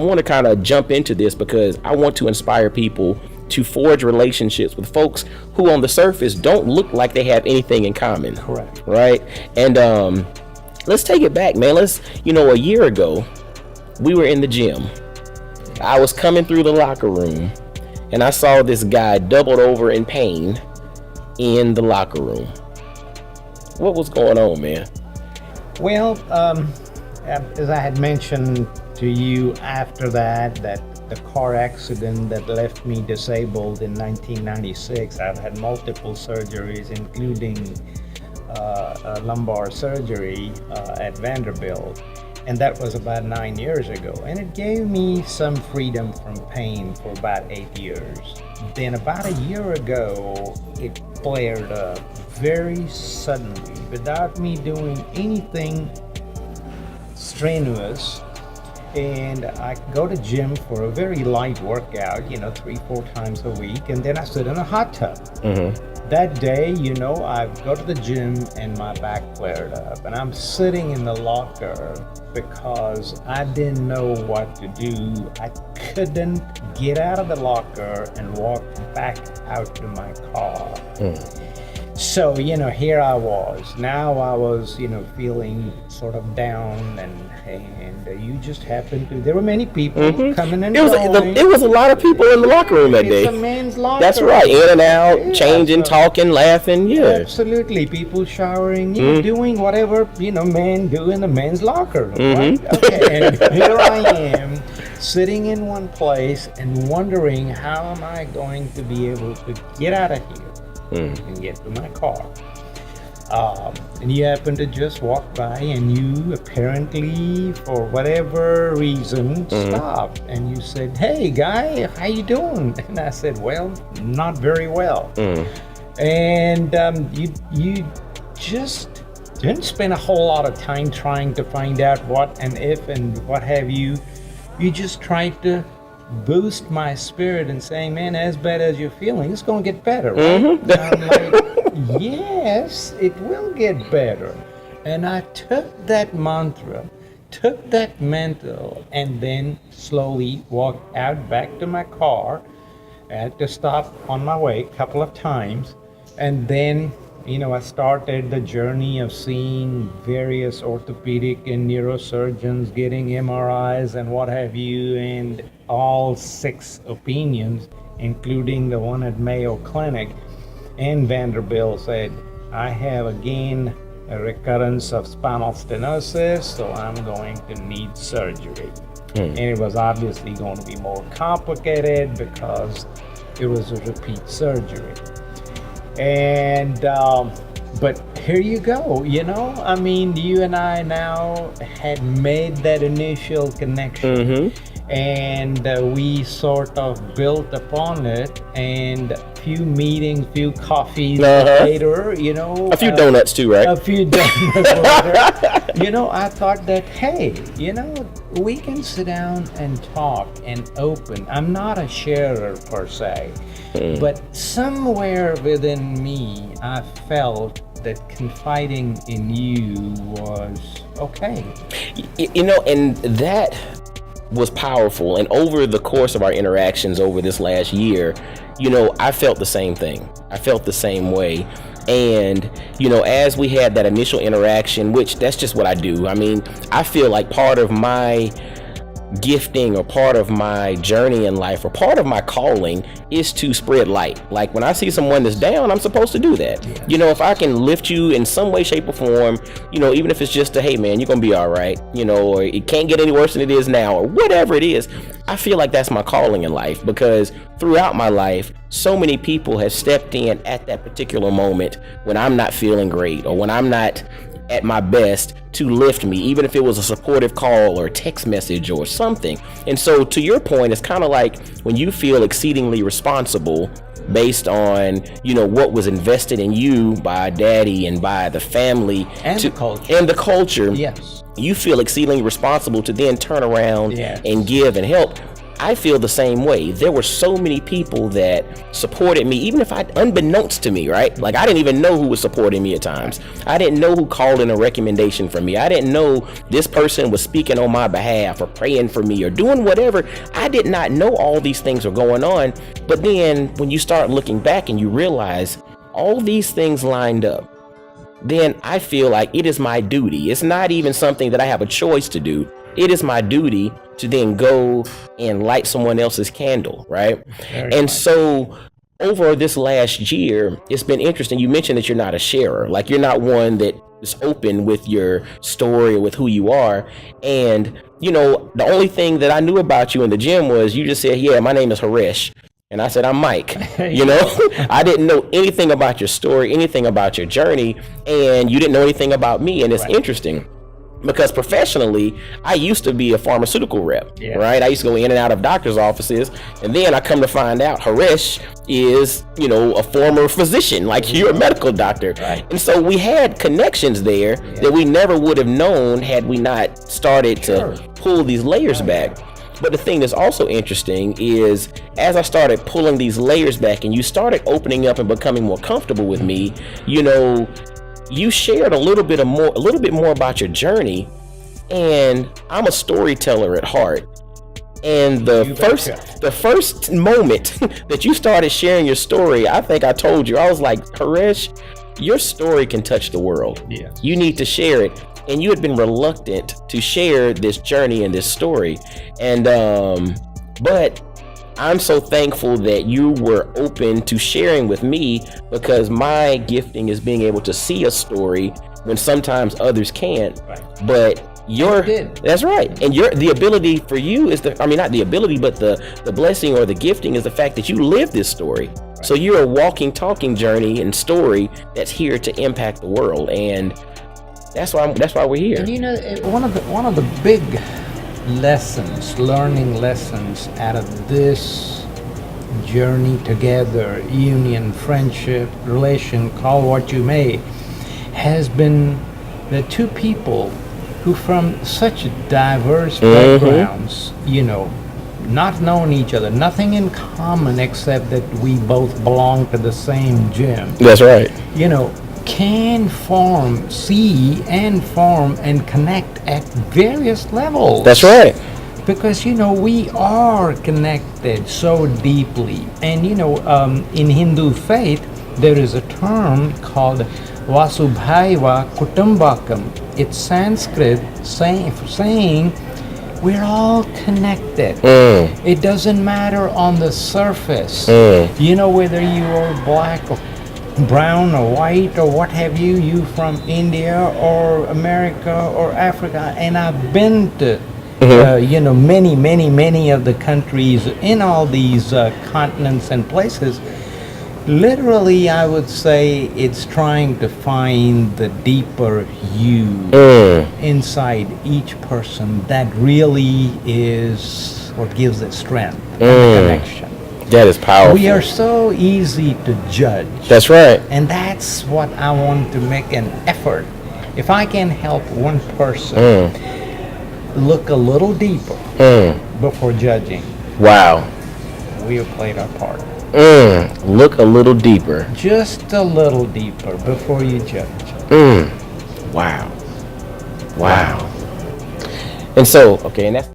want to kind of jump into this because I want to inspire people to forge relationships with folks who on the surface don't look like they have anything in common. Correct. Right? And let's take it back, man. A year ago, we were in the gym. I was coming through the locker room and I saw this guy doubled over in pain in the locker room. What was going on, man? Well, as I had mentioned to you after that the car accident that left me disabled in 1996, I've had multiple surgeries, including lumbar surgery at Vanderbilt. And that was about 9 years ago. And it gave me some freedom from pain for about 8 years. Then about a year ago, it flared up very suddenly without me doing anything strenuous. And I go to gym for a very light workout, 3-4 times a week. And then I sit in a hot tub. Mm-hmm. That day, I go to the gym and my back flared up. And I'm sitting in the locker because I didn't know what to do. I couldn't get out of the locker and walk back out to my car. So, here I was. Now I was, feeling sort of down and you just happened to, there were many people coming and going. It was a lot of people in the locker room that day. It's a men's locker. That's right. In and out, changing, talking, laughing. Yeah. Absolutely. People showering, doing whatever, men do in the men's locker room. Right? Okay. And here I am sitting in one place and wondering how am I going to be able to get out of here and get to my car. And you happen to just walk by and you apparently, for whatever reason, stopped and you said, "Hey guy, how you doing?" And I said, "Well, not very well." And you just didn't spend a whole lot of time trying to find out what and if and what have you. You just tried to boost my spirit and saying, "Man, as bad as you're feeling, it's gonna get better, right?" And I'm like, yes, it will get better. And I took that mantra, took that mental, and then slowly walked out back to my car. I had to stop on my way a couple of times. And then, I started the journey of seeing various orthopedic and neurosurgeons, getting MRIs and what have you, and all 6 opinions, including the one at Mayo Clinic and Vanderbilt, said, "I have again a recurrence of spinal stenosis, so I'm going to need surgery." And it was obviously going to be more complicated because it was a repeat surgery. And but here you go, you and I now had made that initial connection. And we sort of built upon it, and few meetings, few coffees later, a few donuts too, right? A few donuts later, I thought that, hey, we can sit down and talk and open. I'm not a sharer per se, but somewhere within me, I felt that confiding in you was okay. And that was powerful. And over the course of our interactions over this last year, I felt the same thing. I felt the same way. And, as we had that initial interaction, which that's just what I do. I mean, I feel like part of my gifting or part of my journey in life or part of my calling is to spread light. Like when I see someone that's down, I'm supposed to do that. Yeah. If I can lift you in some way, shape or form, even if it's just a, "Hey man, you're gonna be all right," or it can't get any worse than it is now, or whatever it is, I feel like that's my calling in life, because throughout my life, so many people have stepped in at that particular moment when I'm not feeling great or when I'm not at my best to lift me, even if it was a supportive call or a text message or something. And so to your point, it's kind of like when you feel exceedingly responsible based on, what was invested in you by daddy and by the family and the culture. Yes. You feel exceedingly responsible to then turn around and give and help. I feel the same way. There were so many people that supported me, even if unbeknownst to me, right? Like, I didn't even know who was supporting me at times. I didn't know who called in a recommendation for me. I didn't know this person was speaking on my behalf or praying for me or doing whatever. I did not know all these things were going on. But then when you start looking back and you realize all these things lined up, then I feel like it is my duty. It's not even something that I have a choice to do. It is my duty to then go and light someone else's candle, right? And so over this last year, it's been interesting. You mentioned that you're not a sharer. Like, you're not one that is open with your story or with who you are. And, you know, the only thing that I knew about you in the gym was you just said, yeah, my name is Haresh. And I said, I'm Mike. You know, I didn't know anything about your story, anything about your journey, and you didn't know anything about me. And it's interesting because professionally, I used to be a pharmaceutical rep, right? I used to go in and out of doctors' offices. And then I come to find out Haresh is, you know, a former physician, like you're a medical doctor. And so we had connections there that we never would have known had we not started to pull these layers back. But the thing that's also interesting is as I started pulling these layers back and you started opening up and becoming more comfortable with me, you know, you shared a little bit more about your journey. And I'm a storyteller at heart. And the first moment that you started sharing your story, I think I told you, I was like, Haresh, your story can touch the world. You need to share it. And you had been reluctant to share this journey and this story. And but I'm so thankful that you were open to sharing with me, because my gifting is being able to see a story when sometimes others can't. But that's right. And the ability for you is not the ability, but the blessing or the gifting is the fact that you live this story. So you're a walking, talking journey and story that's here to impact the world. And that's why we're here. And you know, one of the big learning lessons out of this journey together, union, friendship, relation, call what you may, has been the two people who from such diverse backgrounds, you know, not knowing each other, nothing in common except that we both belong to the same gym. That's right. You know, can see and form and connect at various levels. That's right. Because, you know, we are connected so deeply. And, you know, in Hindu faith, there is a term called Vasubhaiva Kutumbakam. It's Sanskrit saying we're all connected. It doesn't matter on the surface. You know, whether you are black or brown or white or what have you from India or America or Africa, and I've been to you know, many of the countries in all these continents and places. Literally, I would say it's trying to find the deeper you inside each person that really is what gives it strength and the connection. That is powerful. We are so easy to judge. That's right. And that's what I want to make an effort. If I can help one person look a little deeper before judging. Wow. We have played our part. Look a little deeper. Just a little deeper before you judge. Wow. And so, okay, and that's